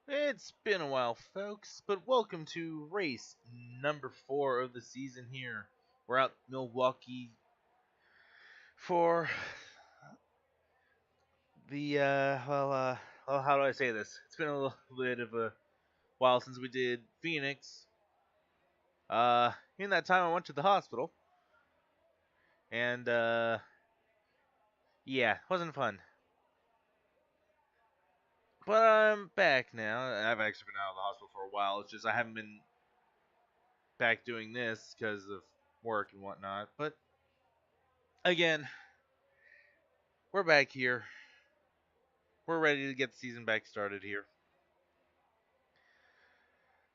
It's been a while, folks, but welcome to race number 4 of the season here. We're out in Milwaukee for the, how do I say this? It's been a little bit of a while since we did Phoenix. In that time I went to the hospital, and, yeah, wasn't fun. But I'm back now. I've actually been out of the hospital for a while. It's just I haven't been back doing this because of work and whatnot. But, again, we're back here. We're ready to get the season back started here.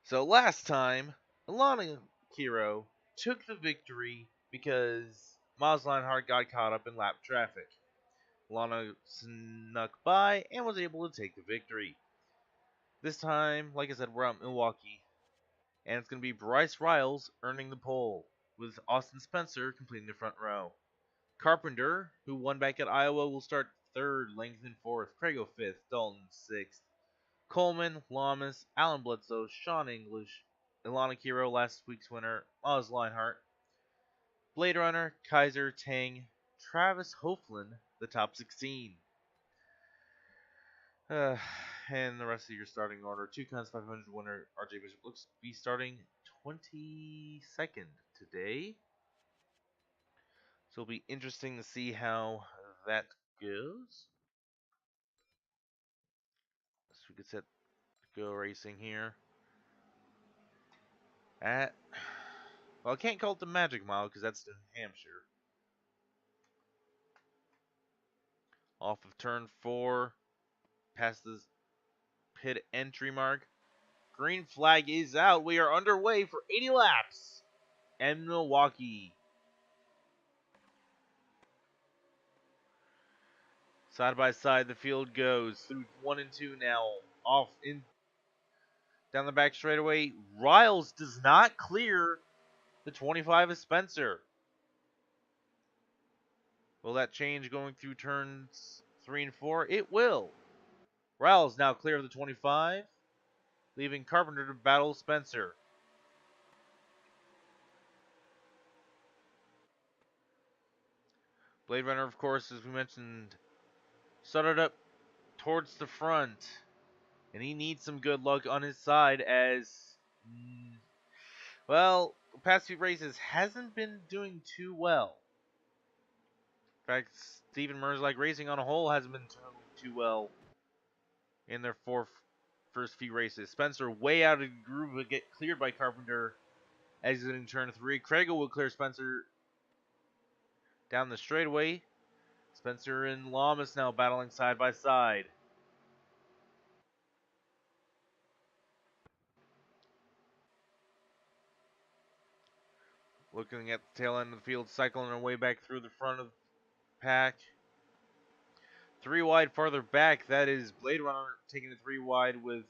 So last time, Elana Keero took the victory because Miles Lionheart got caught up in lap traffic. Elana snuck by and was able to take the victory. This time, like I said, we're out in Milwaukee, and it's going to be Bryce Riles earning the pole, with Austin Spencer completing the front row. Carpenter, who won back at Iowa, will start third, Langton fourth, Craigo fifth, Dalton sixth. Coleman, Lamas, Alan Bledsoe, Sean English, Elana Keero, last week's winner, Oz Leinhart, Blade Runner, Kaiser, Tang, Travis Hoeflin, the top 16. And the rest of your starting order. 2 Cons 500 winner RJ Bishop looks to be starting 22nd today. So it'll be interesting to see how that goes. So we could set go racing here. Well, I can't call it the Magic Mile because that's in Hampshire. Off of turn 4, past the pit entry mark. Green flag is out. We are underway for 80 laps in Milwaukee. Side by side, the field goes through 1 and 2 now. Off in down the back straightaway. Riles does not clear the 25 of Spencer. Will that change going through turns 3 and 4? It will. Riles now clear of the 25, leaving Carpenter to battle Spencer. Blade Runner, of course, as we mentioned, started up towards the front, and he needs some good luck on his side as, well, the past few races hasn't been doing too well. In fact, Steven Merzlik Racing on a whole hasn't been doing too well in their first few races. Spencer way out of the groove will get cleared by Carpenter exiting turn 3. Craigo will clear Spencer down the straightaway. Spencer and Lamas now battling side by side. Looking at the tail end of the field, cycling our way back through the front of the pack. 3 wide farther back, that is Blade Runner taking it 3 wide with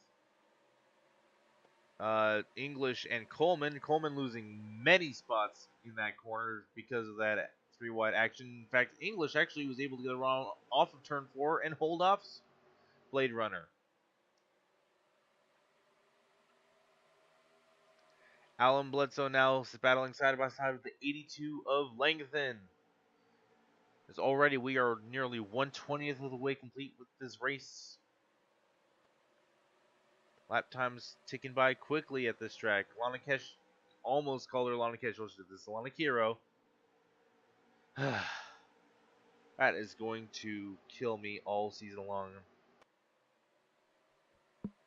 English and Coleman. Coleman losing many spots in that corner because of that 3 wide action. In fact, English actually was able to get around off of turn 4 and hold off Blade Runner. Alan Bledsoe now battling side by side with the 82 of Langton. As already we are nearly 1/20th of the way complete with this race. Lap times ticking by quickly at this track. Elana Kesh, almost called her Elana Kesh, this is Elana Keero. That is going to kill me all season long.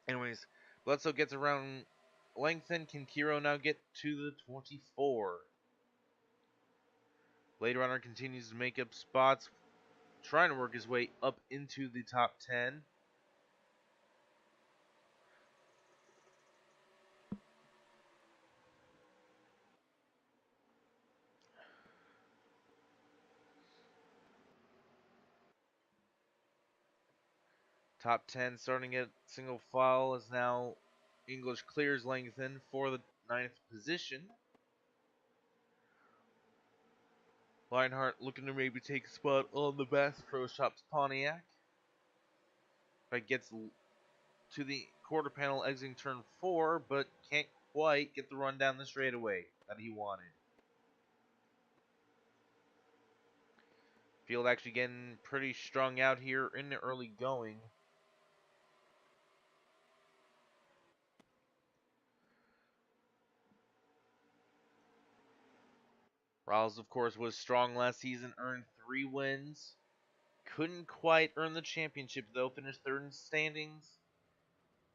Anyways, Bledsoe gets around Langton. Can Keero now get to the 24? Blade Runner continues to make up spots, trying to work his way up into the top 10. Top 10 starting at single file is now English clears Langton for the 9th position. Lionheart looking to maybe take a spot on the Bass Pro Shops Pontiac. If I gets to the quarter panel exiting turn 4, but can't quite get the run down the straightaway that he wanted. Field actually getting pretty strung out here in the early going. Riles, of course, was strong last season, earned 3 wins. Couldn't quite earn the championship, though. Finished 3rd in standings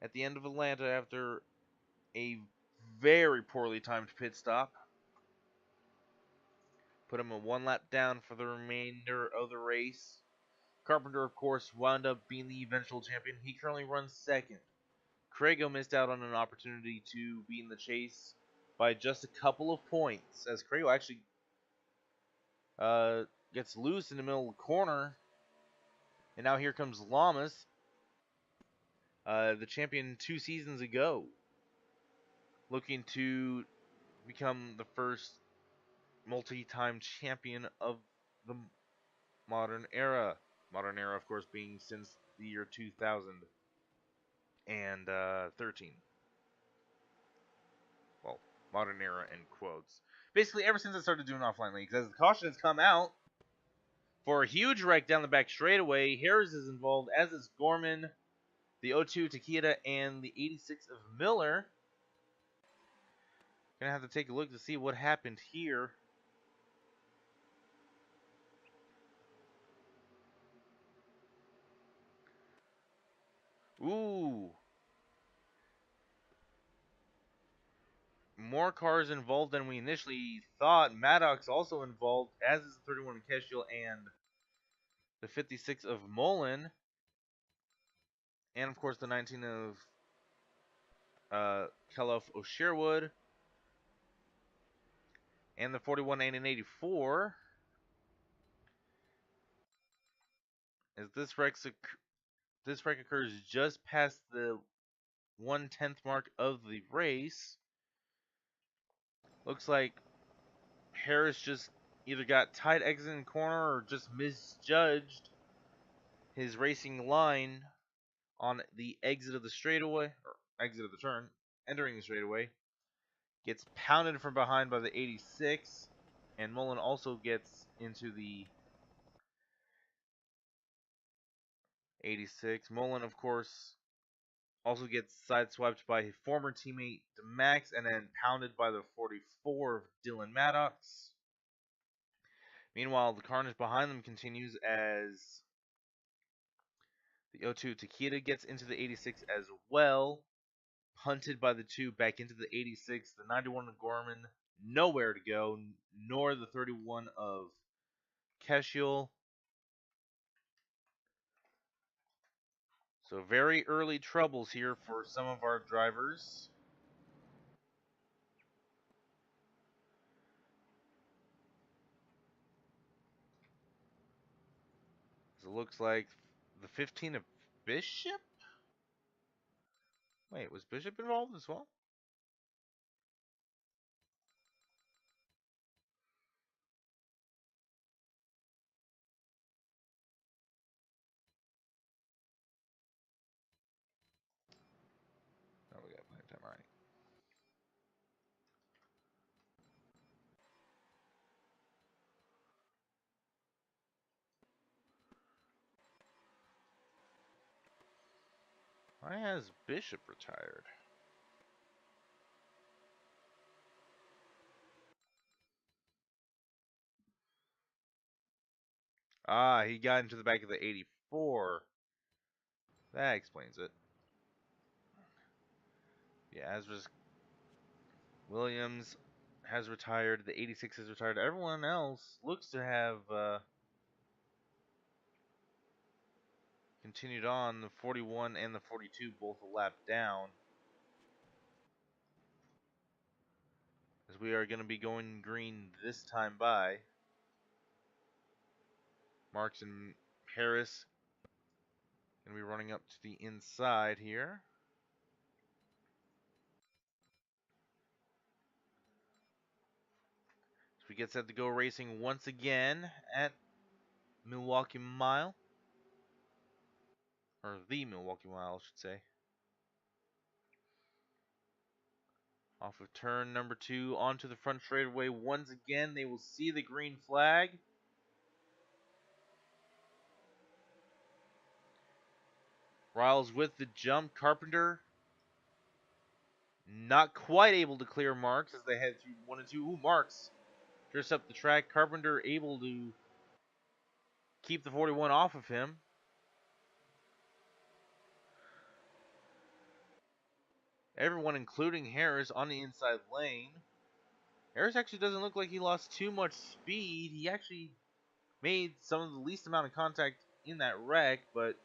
at the end of Atlanta after a very poorly timed pit stop. Put him a 1 lap down for the remainder of the race. Carpenter, of course, wound up being the eventual champion. He currently runs 2nd. Crago missed out on an opportunity to be in the chase by just a couple of points, as Crago actually gets loose in the middle of the corner. And now here comes Lamas, the champion 2 seasons ago, looking to become the first multi-time champion of the modern era. Modern era, of course, being since the year 2013. Well, modern era in quotes. Basically, ever since I started doing offline leagues, as the caution has come out for a huge wreck down the back straightaway, Harris is involved, as is Gorman, the 02 Takeda, and the 86 of Miller. Gonna have to take a look to see what happened here. Ooh. More cars involved than we initially thought. Maddox also involved, as is the 31 of Keshiel and the 56 of Mullen. And, of course, the 19 of Kelof O'Sherwood. And the 41 and 84. As this wreck occurs just past the 1/10 mark of the race. Looks like Harris just either got tight exiting corner or just misjudged his racing line on the exit of the straightaway, or exit of the turn, entering the straightaway. Gets pounded from behind by the 86, and Mullen also gets into the 86. Mullen, of course, also gets sideswiped by his former teammate Max, and then pounded by the 44 of Dylan Maddox. Meanwhile, the carnage behind them continues as the 02 Takeda gets into the 86 as well. Punted by the 2 back into the 86. The 91 of Gorman, nowhere to go, nor the 31 of Keshiel. So very early troubles here for some of our drivers. So it looks like the 15 of Bishop? Wait, was Bishop involved as well? Oh, we got plenty of time, alright. Why has Bishop retired? Ah, he got into the back of the 84. That explains it. Yeah, as was Williams has retired. The 86 has retired. Everyone else looks to have continued on. The 41 and the 42 both a lap down. As we are going to be going green this time by. Marks and Harris going to be running up to the inside here. So we get set to go racing once again at Milwaukee Mile. Or the Milwaukee Mile, I should say. Off of turn number 2 onto the front straightaway. Once again, they will see the green flag. Riles with the jump. Carpenter not quite able to clear Marks as they head through 1 and 2. Ooh, Marks drifts up the track. Carpenter able to keep the 41 off of him. Everyone, including Harris, on the inside lane. Harris actually doesn't look like he lost too much speed. He actually made some of the least amount of contact in that wreck, but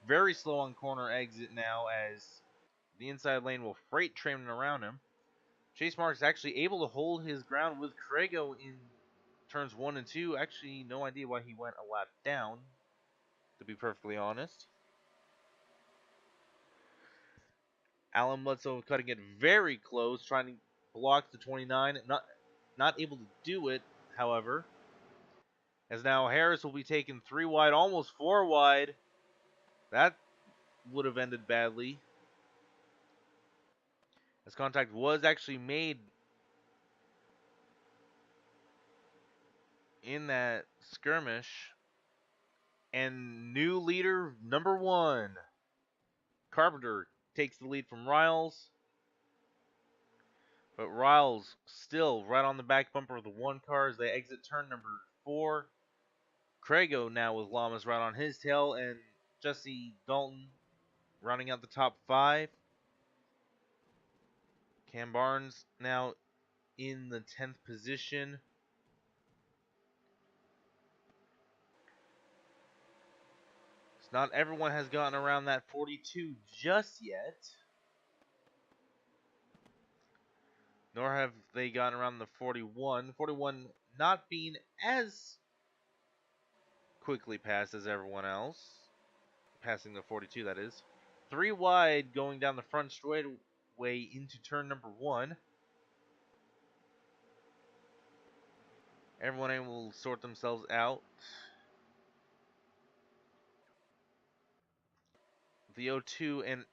very slow on corner exit now as the inside lane will freight train around him. Chase Marks actually able to hold his ground with Crago in turns 1 and 2. Actually, no idea why he went a lap down, to be perfectly honest. Alan Bledsoe cutting it very close, trying to block the 29. Not able to do it, however. As now Harris will be taken 3 wide, almost 4 wide. That would have ended badly, as contact was actually made in that skirmish. And new leader number 1, Carpenter, takes the lead from Riles. But Riles still right on the back bumper of the 1 car as they exit turn number 4. Crago now with Lamas right on his tail, and Jesse Dalton rounding out the top 5. Cam Barnes now in the 10th position. So not everyone has gotten around that 42 just yet. Nor have they gotten around the 41. 41 not being as quickly passed as everyone else. Passing the 42, that is. 3 wide going down the front straightaway into turn number 1. Everyone able to sort themselves out. The 02 and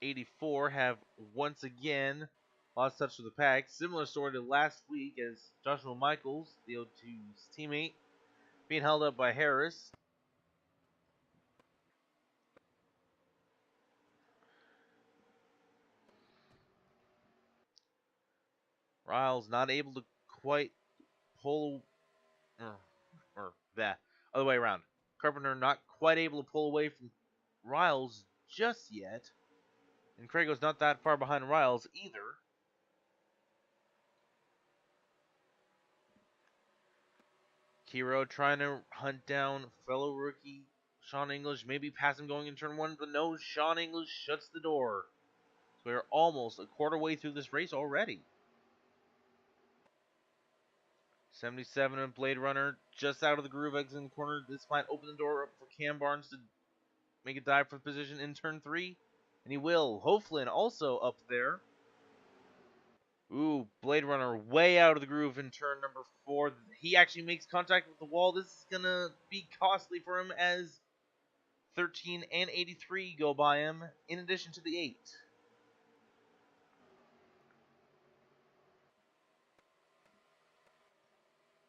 84 have once again lost touch with the pack. Similar story to last week as Joshua Michaels, the 02's teammate, being held up by Harris. Riles not able to quite pull, or that, other way around. Carpenter not quite able to pull away from Riles just yet. And Crago's not that far behind Riles either. Keero trying to hunt down fellow rookie Sean English. Maybe pass him going in turn 1, but no, Sean English shuts the door. So we're almost a quarter way through this race already. 77 and Blade Runner just out of the groove, exiting the corner. This might open the door up for Cam Barnes to make a dive for position in turn 3. And he will. Hoflin also up there. Ooh, Blade Runner way out of the groove in turn number 4. He actually makes contact with the wall. This is going to be costly for him as 13 and 83 go by him, in addition to the 8.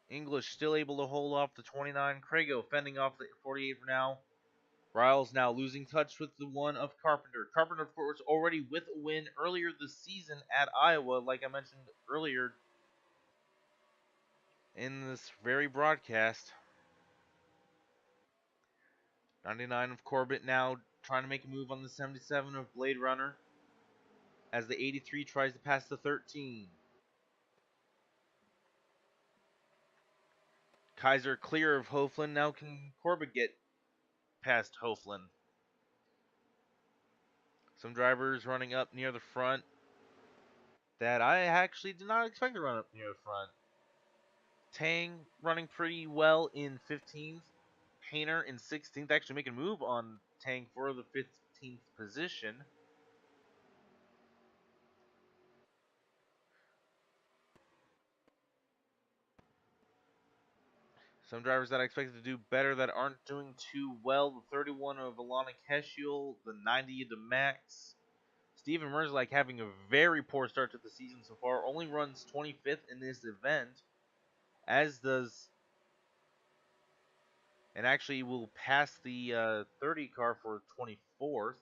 English still able to hold off the 29. Crago fending off the 48 for now. Riles now losing touch with the 1 of Carpenter. Carpenter, of course, already with a win earlier this season at Iowa, like I mentioned earlier in this very broadcast. 99 of Corbett now trying to make a move on the 77 of Blade Runner as the 83 tries to pass the 13. Kaiser clear of Hoflin. Now can Corbett get past Hoflin? Some drivers running up near the front that I actually did not expect to run up near the front. Tang running pretty well in 15th. Painter in 16th. Actually making a move on Tang for the 15th position. Some drivers that I expected to do better that aren't doing too well. The 31 of Elana Keero, the 90 of Max. Steven Merzlik having a very poor start to the season so far. Only runs 25th in this event, as does, and actually will pass the 30 car for 24th.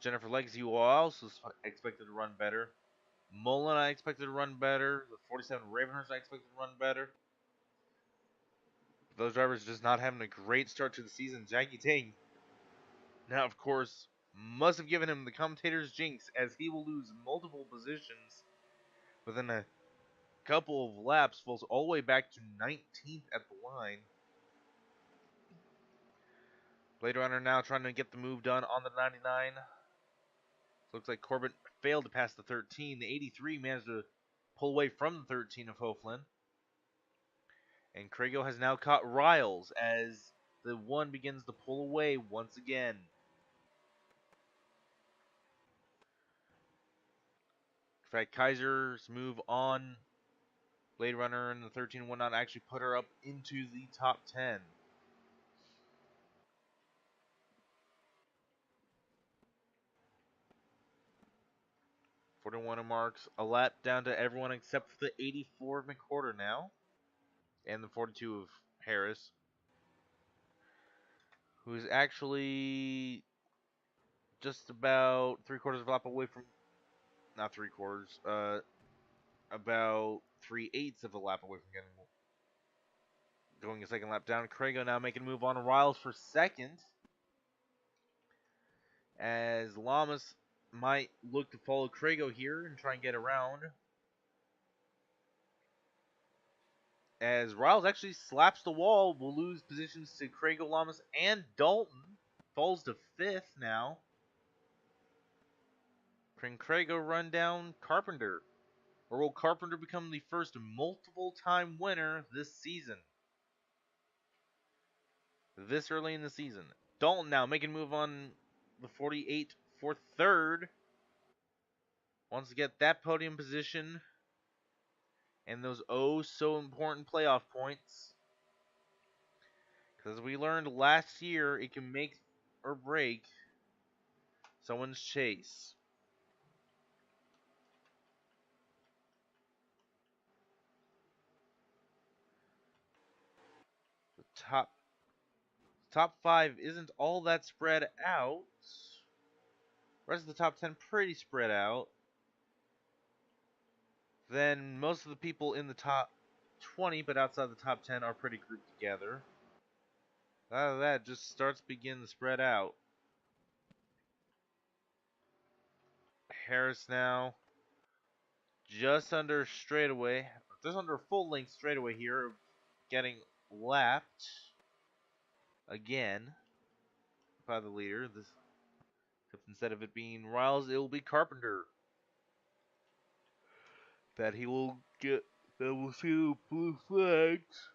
Jennifer Legacy will also expected to run better. Mullen I expected to run better. The 47 Ravenhurst I expected to run better. Those drivers just not having a great start to the season. Jackie Tang, now of course, must have given him the commentator's jinx, as he will lose multiple positions within a couple of laps, falls all the way back to 19th at the line. Blade Runner now trying to get the move done on the 99. Looks like Corbett failed to pass the 13. The 83 managed to pull away from the 13 of Hoflin. And Craigo has now caught Riles as the 1 begins to pull away once again. In fact, Kaiser's move on Blade Runner and the 13 and whatnot actually put her up into the top 10. .41 marks a lap down to everyone except for the 84 of McWhorter now. And the 42 of Harris, who's actually just about 3/4 of a lap away from, not 3/4, about 3/8 of a lap away from going a second lap down. Craigo now making a move on Riles for second, as Lamas might look to follow Craigo here and try and get around. As Riles actually slaps the wall, will lose positions to Craigo, Lamas, and Dalton. Falls to 5th now. Can Craigo run down Carpenter? Or will Carpenter become the first multiple-time winner this season? This early in the season. Dalton now making a move on the 48 for 3rd. Wants to get that podium position and those so important playoff points. Because as we learned last year, it can make or break someone's chase. The top 5 isn't all that spread out. The rest of the top 10 pretty spread out. Then most of the people in the top 20, but outside the top 10, are pretty grouped together. Out of that, just starts begin to spread out. Harris now just under straightaway, just under full length straightaway here, getting lapped again by the leader. Except instead of it being Riles, it will be Carpenter. That he will get, that will see the blue flags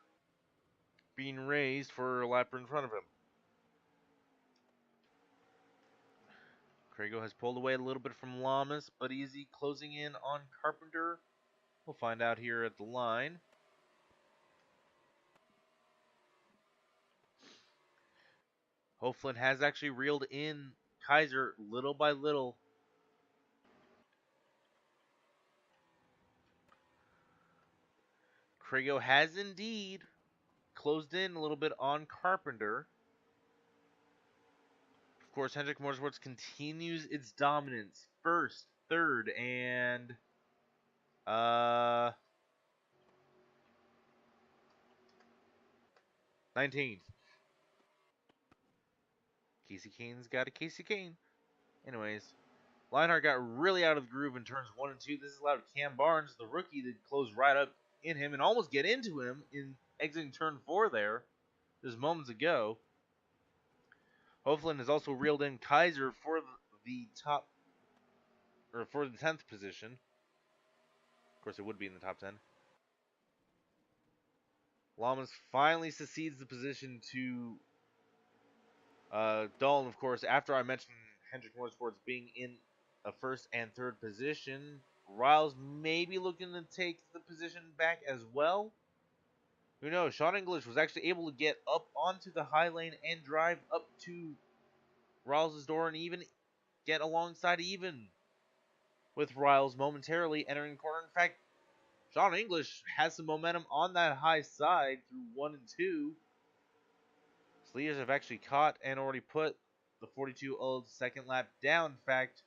being raised for a lapper in front of him. Craigo has pulled away a little bit from Lamas, but is he closing in on Carpenter? We'll find out here at the line. Hoflin has actually reeled in Kaiser little by little. Craigo has indeed closed in a little bit on Carpenter. Of course, Hendrick Motorsports continues its dominance. 1st, 3rd, and 19th. Casey Kane's got a Casey Kane. Anyways, Lionheart got really out of the groove in turns 1 and 2. This has allowed Cam Barnes, the rookie, to close right up in him and almost get into him in exiting turn 4 there just moments ago. Hoflin has also reeled in Kaiser for the top, or for the 10th position. Of course, it would be in the top 10. Lamas finally succeeds the position to Dalton, of course, after I mentioned Hendrick Motorsports being in a 1st and 3rd position. Riles may be looking to take the position back as well. Who knows? Sean English was actually able to get up onto the high lane and drive up to Riles' door and even get alongside even with Riles momentarily entering the corner. In fact, Sean English has some momentum on that high side through 1 and 2. His leaders have actually caught and already put the 42 old second lap down. In fact,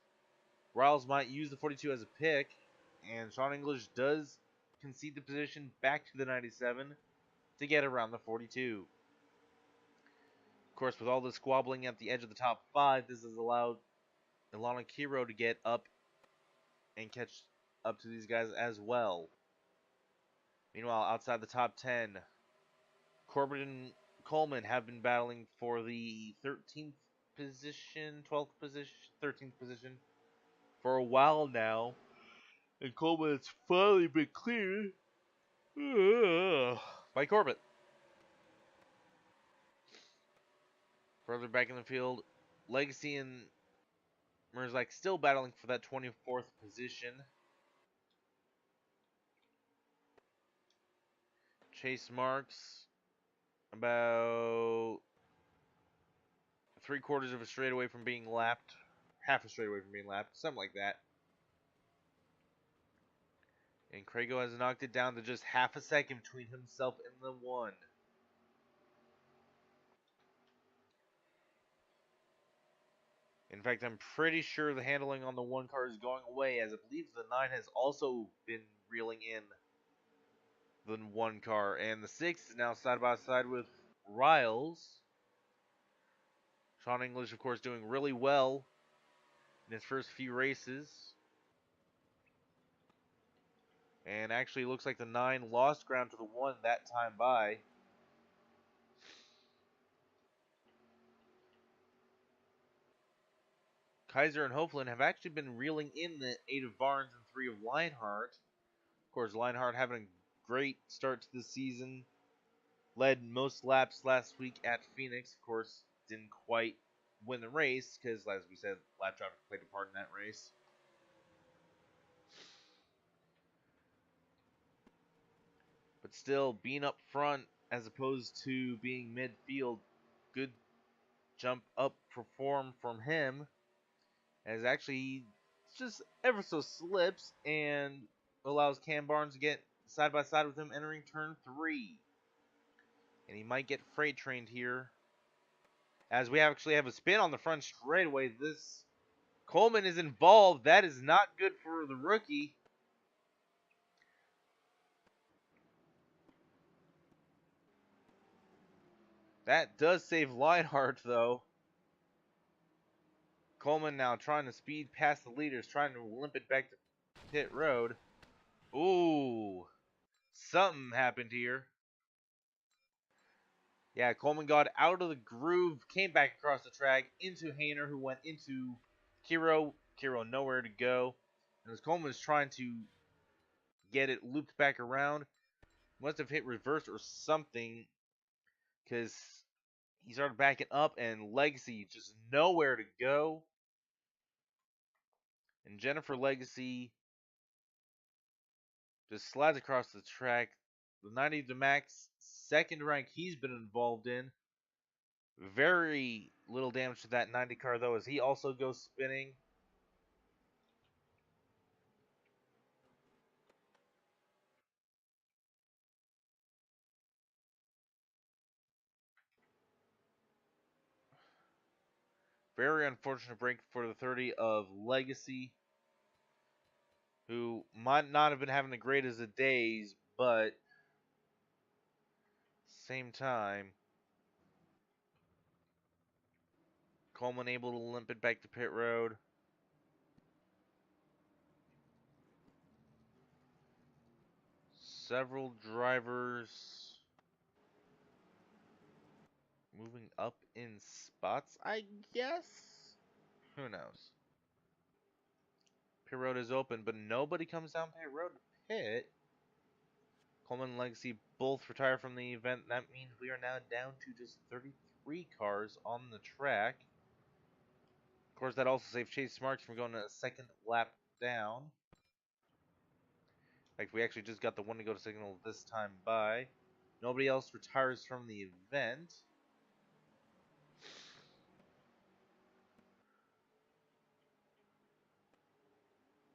Riles might use the 42 as a pick, and Sean English does concede the position back to the 97 to get around the 42. Of course, with all the squabbling at the edge of the top 5, this has allowed Elana Keero to get up and catch up to these guys as well. Meanwhile, outside the top 10, Corbett and Coleman have been battling for the 13th position, 12th position, 13th position for a while now. And Coleman has finally been cleared by Corbett. Further back in the field, Legacy and Merzak still battling for that 24th position. Chase Marks about 3/4 of a straightaway from being lapped. Half a straightaway from being lapped. Something like that. And Craigo has knocked it down to just half a second between himself and the 1. In fact, I'm pretty sure the handling on the 1 car is going away, as I believe the 9 has also been reeling in the 1 car. And the 6 is now side by side with Riles. Sean English, of course, doing really well in his first few races. And actually looks like the 9 lost ground to the 1 that time by. Kaiser and Hoflin have actually been reeling in the 8 of Barnes and 3 of Lionheart. Of course, Lionheart having a great start to the season. Led most laps last week at Phoenix. Of course, didn't quite win the race because, as we said, lap traffic played a part in that race. But still, being up front as opposed to being midfield, good jump up perform from him. As actually just ever so slips and allows Cam Barnes to get side by side with him entering turn 3. And he might get freight trained here. As we actually have a spin on the front straightaway. This Coleman is involved. That is not good for the rookie. That does save Lionheart, though. Coleman now trying to speed past the leaders, trying to limp it back to pit road. Ooh, something happened here. Yeah, Coleman got out of the groove, came back across the track into Hayner, who went into Keero. Keero nowhere to go. And as Coleman was trying to get it looped back around, must have hit reverse or something, because he started backing up and Legacy just nowhere to go. And Jennifer Legacy just slides across the track. The 90 to max, second rank he's been involved in. Very little damage to that 90 car, though, as he also goes spinning. Very unfortunate break for the 30 of Legacy, who might not have been having the greatest of days, but same time, Coleman able to limp it back to pit road. Several drivers moving up in spots, I guess? Who knows? Pit road is open, but nobody comes down pit road to pit. Coleman and Legacy both retire from the event. That means we are now down to just 33 cars on the track. Of course, that also saves Chase Marks from going a second lap down. In fact, we actually just got the one to go to signal this time by. Nobody else retires from the event.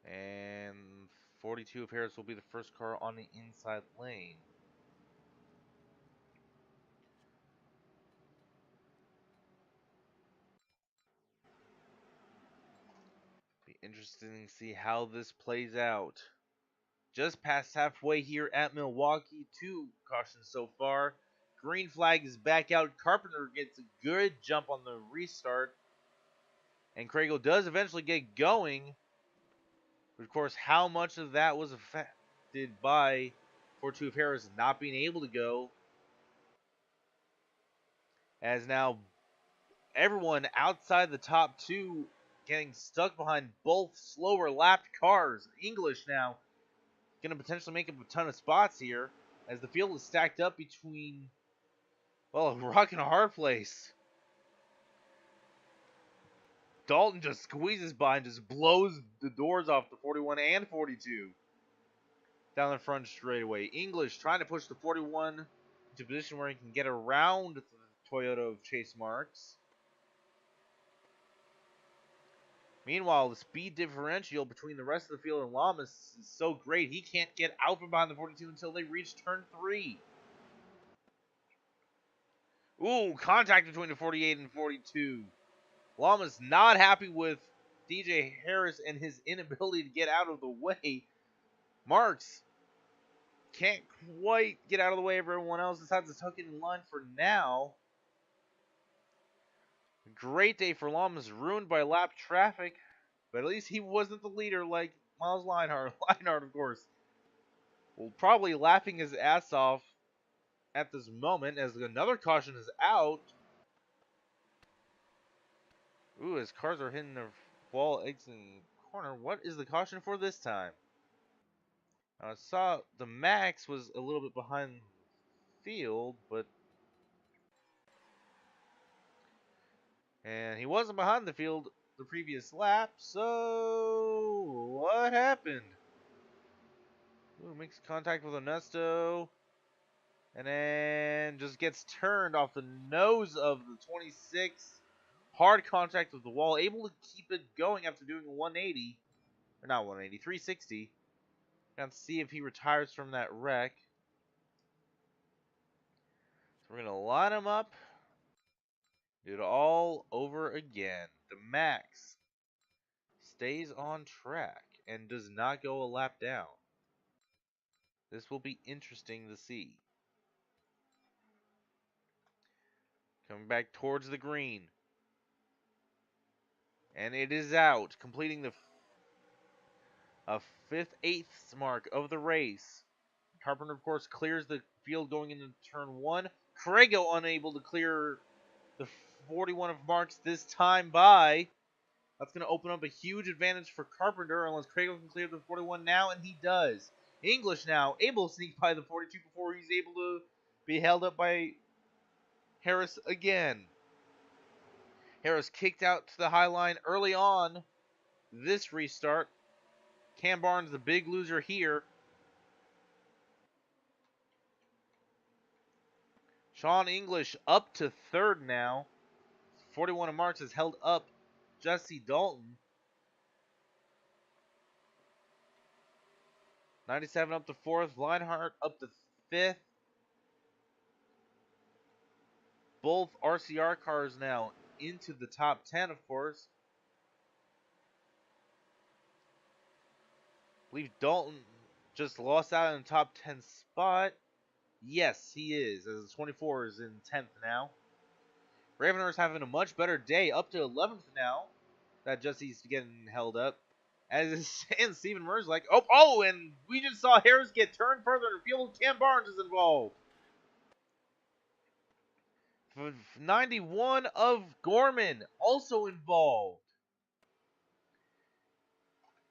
And 42 of Harris will be the first car on the inside lane. Be interesting to see how this plays out. Just past halfway here at Milwaukee. 2 cautions so far. Green flag is back out. Carpenter gets a good jump on the restart. And Kragle does eventually get going. But of course, how much of that was affected by 42 of Harris not being able to go? As now everyone outside the top 2 getting stuck behind both slower lapped cars. English now going to potentially make up a ton of spots here as the field is stacked up between, well, a rock and a hard place. Dalton just squeezes by and just blows the doors off the 41 and 42 down the front straightaway. English trying to push the 41 into a position where he can get around the Toyota of Chase Marks. Meanwhile, the speed differential between the rest of the field and Lamas is so great, he can't get out from behind the 42 until they reach turn 3. Ooh, contact between the 48 and 42. Lamas not happy with DJ Harris and his inability to get out of the way. Marks can't quite get out of the way of everyone else. Decides to tuck it in line for now. Great day for Lamas, ruined by lap traffic. But at least he wasn't the leader like Miles Leinhardt. Leinhardt, of course, will probably laughing his ass off at this moment as another caution is out. Ooh, as cars are hitting the wall, exiting the corner. What is the caution for this time? I saw the Max was a little bit behind the field, but... And he wasn't behind the field the previous lap, so... What happened? Ooh, makes contact with Ernesto. And then just gets turned off the nose of the 26. Hard contact with the wall. Able to keep it going after doing a 180. Or not 180, 360. Let's see if he retires from that wreck. So we're going to line him up. Do it all over again. The Max stays on track and does not go a lap down. This will be interesting to see. Coming back towards the green. And it is out, completing the fifth, eighth mark of the race. Carpenter, of course, clears the field going into turn 1. Krago unable to clear the 41 of Marks this time by. That's going to open up a huge advantage for Carpenter unless Krago can clear the 41 now, and he does. English now able to sneak by the 42 before he's able to be held up by Harris again. Harris kicked out to the high line early on this restart. Cam Barnes, the big loser here. Sean English up to third now. 41 of Marks has held up Jesse Dalton. 97 up to fourth. Leinhardt up to fifth. Both RCR cars now into the top 10, of course. I believe Dalton just lost out in the top 10 spot. Yes, he is, as the 24 is in 10th now. Ravenhurst having a much better day, up to 11th now. That Jesse's getting held up. And Stephen Murray's like, oh, and we just saw Harris get turned further in the field. Cam Barnes is involved. 91 of Gorman also involved.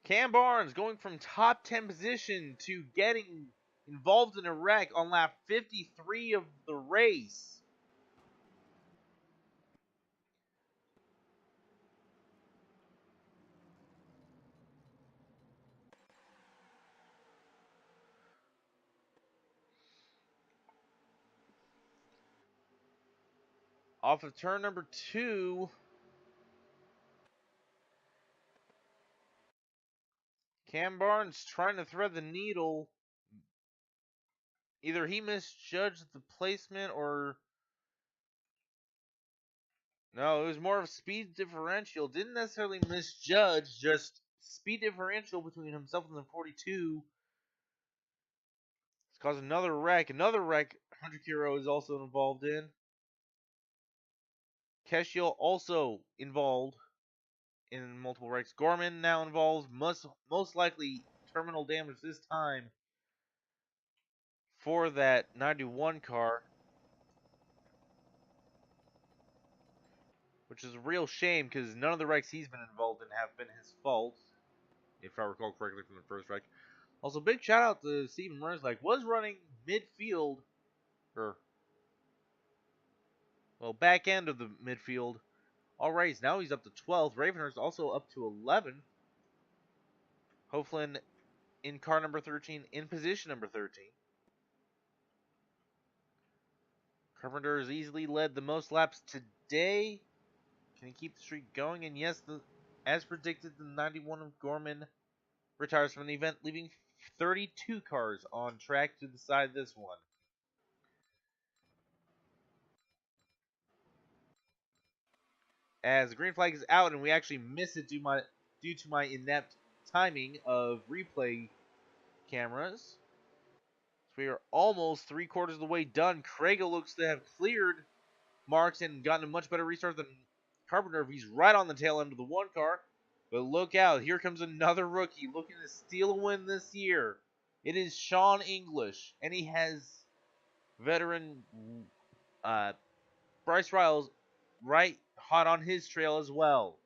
Cam Barnes going from top 10 position to getting involved in a wreck on lap 53 of the race. Off of turn number 2. Cam Barnes trying to thread the needle. Either he misjudged the placement or... No, it was more of a speed differential. Didn't necessarily misjudge, just speed differential between himself and the 42. It's caused another wreck. Another wreck Hunter Keero is also involved in. Keshiel also involved in multiple wrecks. Gorman now involved, most likely terminal damage this time for that 91 car, which is a real shame because none of the wrecks he's been involved in have been his fault, if I recall correctly from the first wreck. Also, big shout out to Steven Merzlik, was running midfield, or, well, back end of the midfield. Alright, now he's up to 12th. Ravenhurst also up to 11th. Hoflin in car number 13, in position number 13. Carpenter has easily led the most laps today. Can he keep the streak going? And yes, as predicted, the 91 of Gorman retires from the event, leaving 32 cars on track to decide this one. As the green flag is out and we actually miss it due to my inept timing of replay cameras. So we are almost 3/4 of the way done. Craig looks to have cleared Marks and gotten a much better restart than Carpenter if he's right on the tail end of the one car. But look out, here comes another rookie looking to steal a win this year. It is Sean English, and he has veteran Bryce Riles right hot on his trail as well.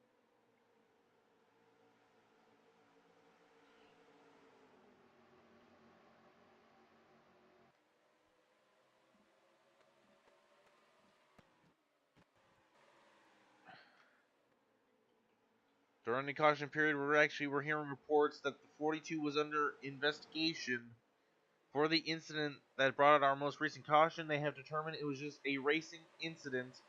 During the caution period, we're hearing reports that the 42 was under investigation for the incident that brought out our most recent caution. They have determined it was just a racing incident.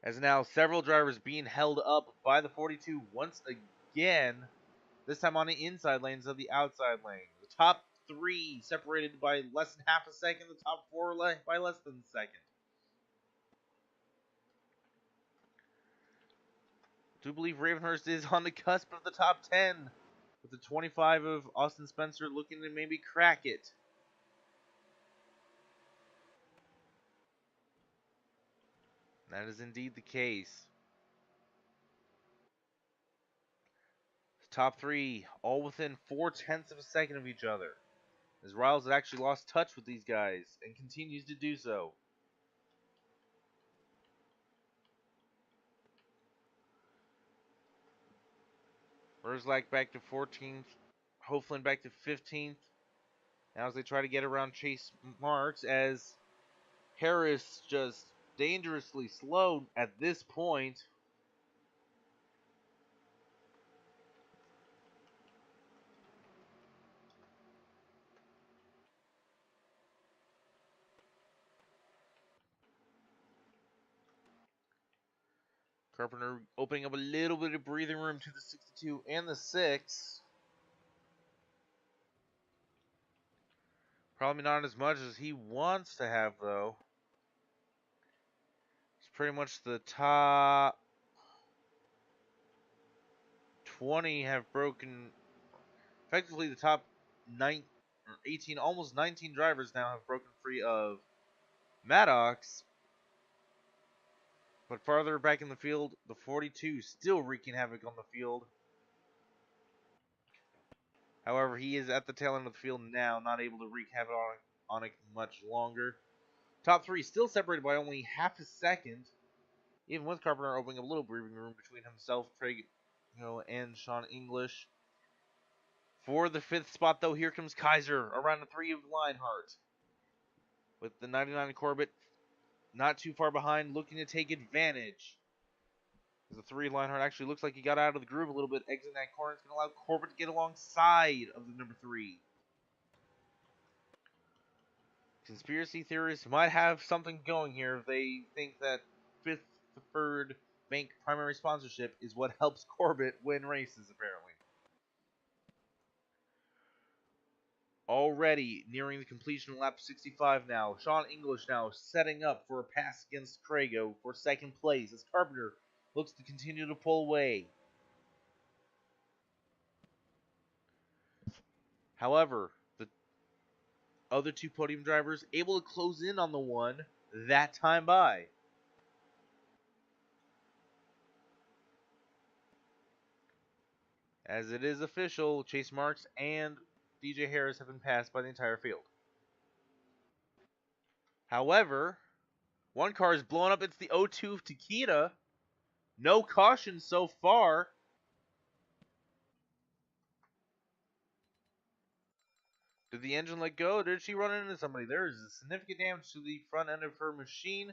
As now several drivers being held up by the 42 once again, this time on the inside lanes of the outside lane. The top 3 separated by less than half a second, the top 4 by less than a second. I do believe Ravenhurst is on the cusp of the top 10, with the 25 of Austin Spencer looking to maybe crack it. That is indeed the case. Top 3, all within 0.4 of a second of each other. As Riles has actually lost touch with these guys and continues to do so. Merzlik back to 14th. Hoflin back to 15th. Now as they try to get around Chase Marks, as Harris just dangerously slow at this point. Carpenter opening up a little bit of breathing room to the 62 and the 6. Probably not as much as he wants to have, though. It's pretty much the top 20 have broken. Effectively, the top 18, almost 19 drivers now have broken free of Maddox. But farther back in the field, the 42 still wreaking havoc on the field. However, he is at the tail end of the field now, not able to wreak havoc on it much longer. Top 3 still separated by only half a second, even with Carpenter opening a little breathing room between himself, Craig, and Sean English. For the 5th spot, though, here comes Kaiser around the 3 of Lionheart, with the 99 Corbett not too far behind, looking to take advantage. As the 3 Lionheart actually looks like he got out of the groove a little bit, exiting that corner. It's going to allow Corbett to get alongside of the number 3. Conspiracy theorists might have something going here if they think that Fifth Third Bank primary sponsorship is what helps Corbett win races, apparently. Already nearing the completion of lap 65 now. Sean English now setting up for a pass against Craigo for second place as Carpenter looks to continue to pull away. However, the other two podium drivers able to close in on the one that time by. As it is official, Chase Marks and DJ Harris have been passed by the entire field. However, one car is blowing up. It's the O2 of Takeda. No caution so far. Did the engine let go? Did she run into somebody? There is significant damage to the front end of her machine.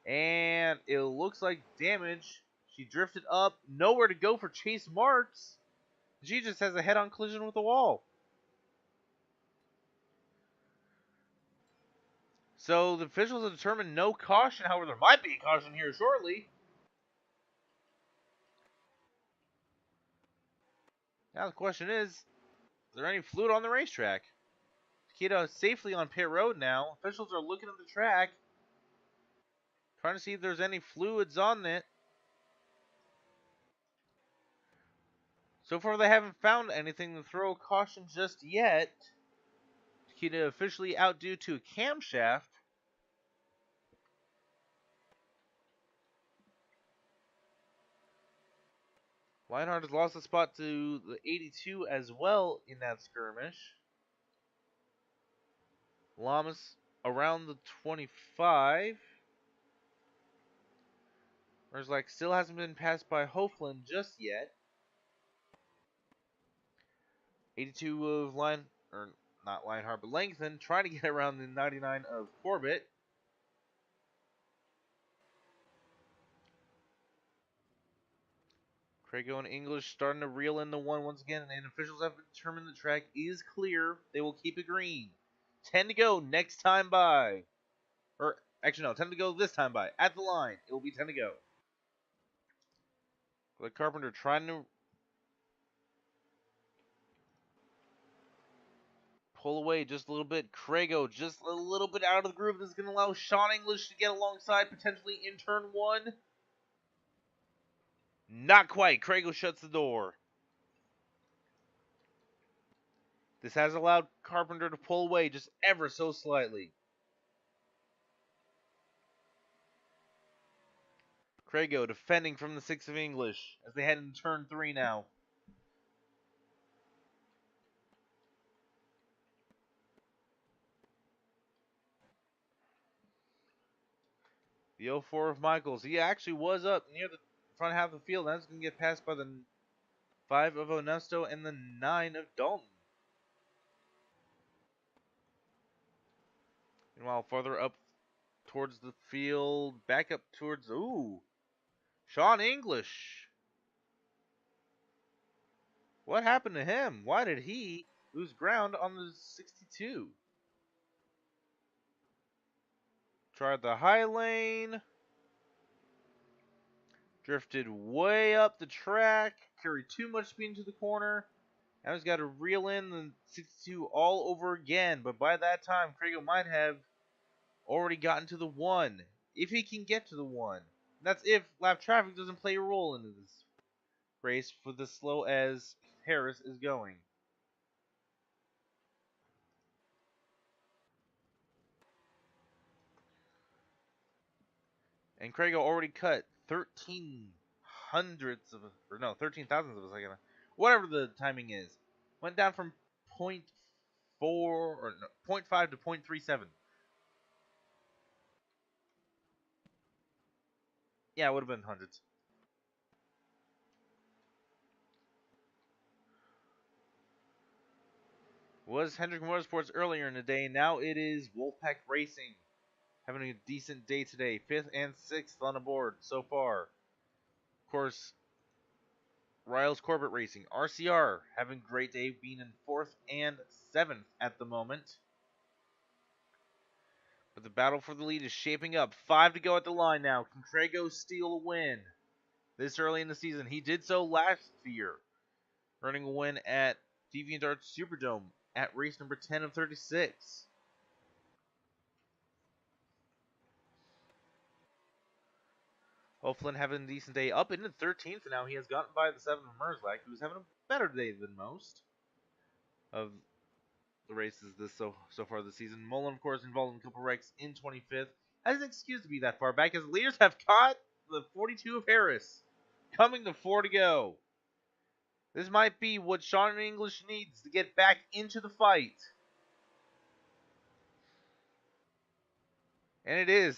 And it looks like damage. She drifted up. Nowhere to go for Chase Marks. She just has a head-on collision with the wall. So the officials have determined no caution. However, there might be a caution here shortly. Now the question is there any fluid on the racetrack? Takeda is safely on pit road now. Officials are looking at the track, trying to see if there's any fluids on it. So far, they haven't found anything to throw caution just yet. Takeda officially out due to a camshaft. Lionheart has lost a spot to the 82 as well in that skirmish. Lamas around the 25. Merzlak still hasn't been passed by Hofland just yet. 82 of not Lionheart, but Langton trying to get around the 99 of Corbett. Craigo and English starting to reel in the one once again, and officials have determined the track is clear. They will keep it green. 10 to go next time by. Or, actually, no, 10 to go this time by. At the line, it will be 10 to go. The Carpenter trying to pull away just a little bit. Craigo just a little bit out of the groove. This is going to allow Sean English to get alongside, potentially in turn one. Not quite. Craigo shuts the door. This has allowed Carpenter to pull away just ever so slightly. Craigo defending from the 6 of English as they head into turn 3 now. The 04 of Michaels. He actually was up near the front half of the field. That's going to get passed by the 5 of Onesto and the 9 of Dalton. Meanwhile, farther up towards the field, back up towards, Sean English. What happened to him? Why did he lose ground on the 62? Tried the high lane. Drifted way up the track. Carried too much speed into the corner. Now he's got to reel in the 62 all over again. But by that time, Craigo might have already gotten to the 1. If he can get to the 1. That's if lap traffic doesn't play a role into this race for the slow as Harris is going. And Craigo already cut 13 thousandths of a second. Whatever the timing is. Went down from 0.5 to 0.37. Yeah, it would have been hundreds. Was Hendrick Motorsports earlier in the day. Now it is Wolfpack Racing. Having a decent day today. 5th and 6th on the board so far. Of course, Riles Corbett Racing. RCR having a great day, being in 4th and 7th at the moment. But the battle for the lead is shaping up. 5 to go at the line now. Can Crago steal a win this early in the season? He did so last year, earning a win at DeviantArt Superdome at race number 10 of 36. O'Flynn having a decent day, up into 13th now. He has gotten by the 7 of Merzlak, who's having a better day than most of the races so far this season. Mullen, of course, involved in a couple wrecks in 25th. Has an excuse to be that far back, as leaders have caught the 42 of Harris, coming to 4 to go. This might be what Sean English needs to get back into the fight. And it is.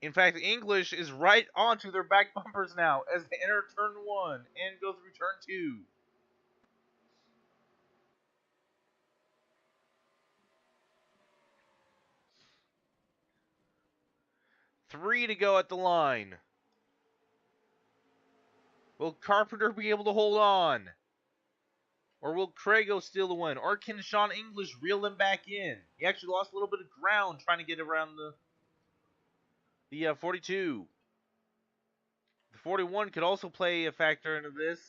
In fact, English is right onto their back bumpers now as they enter turn 1 and go through turn 2. Three to go at the line. Will Carpenter be able to hold on? Or will Crago steal the win? Or can Sean English reel him back in? He actually lost a little bit of ground trying to get around the 42. The 41 could also play a factor into this.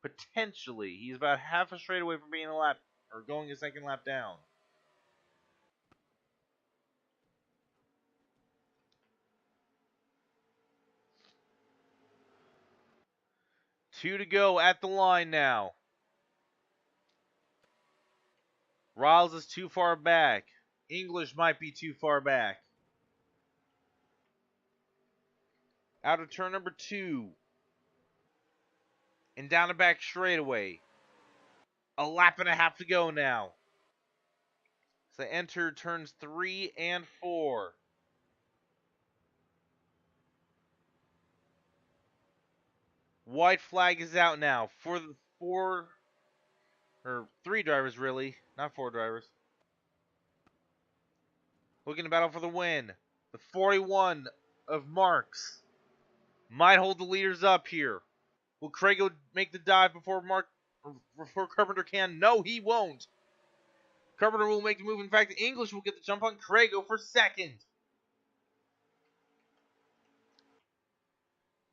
Potentially. He's about half a straight away from being a lap, or going a second lap down. Two to go at the line now. Riles is too far back. English might be too far back. Out of turn number 2. And down the back straightaway. A lap and a half to go now. So they enter turns 3 and 4. White flag is out now for the 3 drivers, really, not 4 drivers. Looking to battle for the win. The 41 of Marks might hold the leaders up here. Will Crago make the dive before Carpenter can? No, he won't. Carpenter will make the move. In fact, English will get the jump on Crago for second.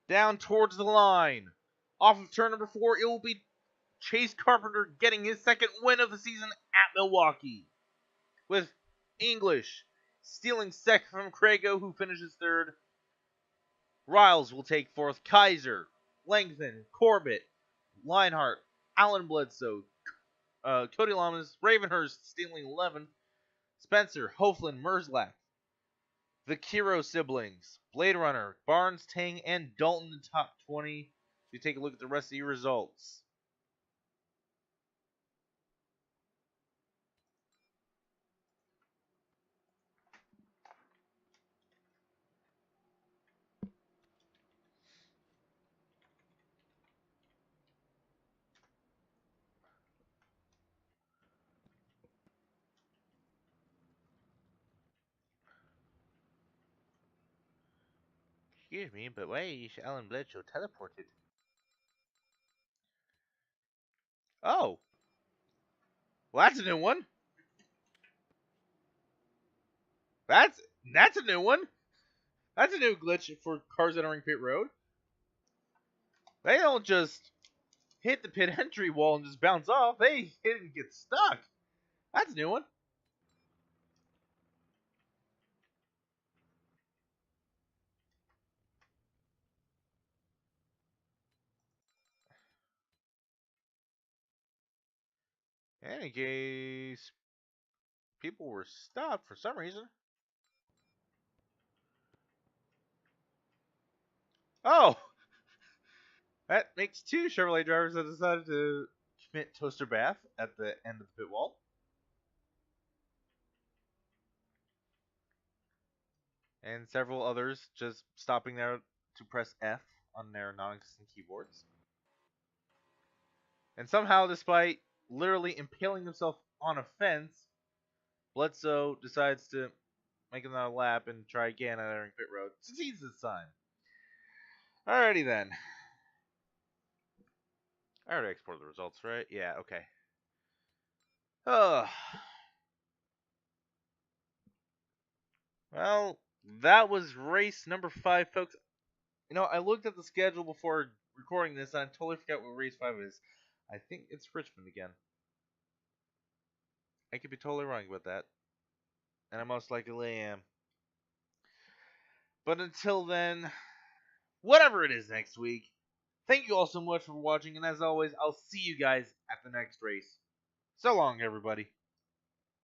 Down towards the line. Off of turn number 4, it will be Chase Carpenter getting his second win of the season at Milwaukee. With English stealing second from Crago, who finishes third. Riles will take fourth. Kaiser, Langton, Corbett, Leinhart, Alan Bledsoe, Cody Lamas, Ravenhurst stealing 11th. Spencer, Hoflin, Merzlak, the Keero siblings, Blade Runner, Barnes, Tang, and Dalton in the top 20. You take a look at the rest of your results. Excuse me, but why is Alan Bledsoe teleported? Oh. Well, that's a new one. That's a new one. That's a new glitch for cars entering pit road. They don't just hit the pit entry wall and just bounce off. They hit and get stuck. That's a new one. In any case, people were stopped for some reason. Oh! That makes 2 Chevrolet drivers that decided to commit toaster bath at the end of the pit wall. And several others just stopping there to press F on their non-existent keyboards. And somehow, despite literally impaling himself on a fence, Bledsoe decides to make another lap and try again at entering pit road. Succeeds this time. Alrighty then. I already exported the results, right? Yeah, okay. Well, that was race number 5, folks. I looked at the schedule before recording this, and I totally forgot what race 5 is. I think it's Richmond again. I could be totally wrong about that, and I most likely am. But until then, whatever it is next week, thank you all so much for watching, and as always, I'll see you guys at the next race. So long, everybody.